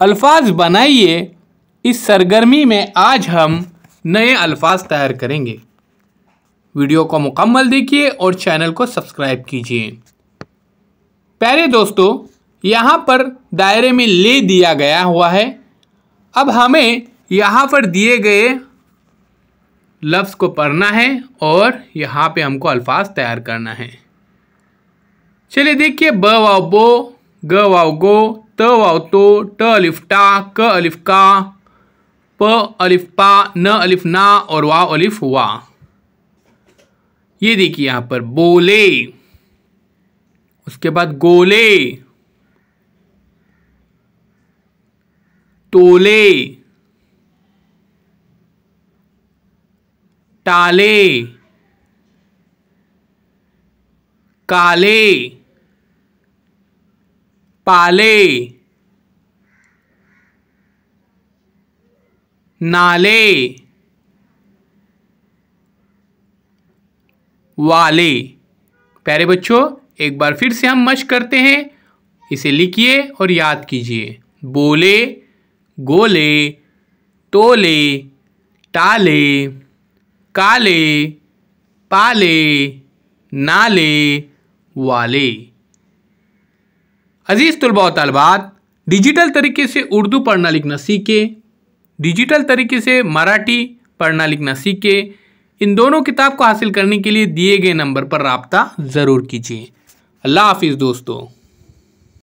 अल्फाज बनाइए। इस सरगर्मी में आज हम नए अल्फाज तैयार करेंगे। वीडियो को मुकम्मल देखिए और चैनल को सब्सक्राइब कीजिए। प्यारे दोस्तों, यहाँ पर दायरे में ले दिया गया हुआ है। अब हमें यहाँ पर दिए गए लफ्ज़ को पढ़ना है और यहाँ पे हमको अल्फाज तैयार करना है। चलिए देखिए, ब वाव बो, ग वाव गो, त वाव तो, ट अलिफ टा, क अलिफ का, प अलिफ पा, न अलिफ ना और वाव अलिफ वा। ये देखिए यहाँ पर बोले, उसके बाद गोले, तोले, टाले, काले, पाले, नाले, वाले। प्यारे बच्चों, एक बार फिर से हम मशक करते हैं। इसे लिखिए और याद कीजिए। बोले, गोले, तोले, टाले, काले, पाले, नाले, वाले। अजीज तुलबा व तालिबात, डिजिटल तरीके से उर्दू पढ़ना लिखना सीखे, डिजिटल तरीके से मराठी पढ़ना लिखना सीखे। इन दोनों किताब को हासिल करने के लिए दिए गए नंबर पर राब्ता ज़रूर कीजिए। अल्लाह हाफिज़ दोस्तों।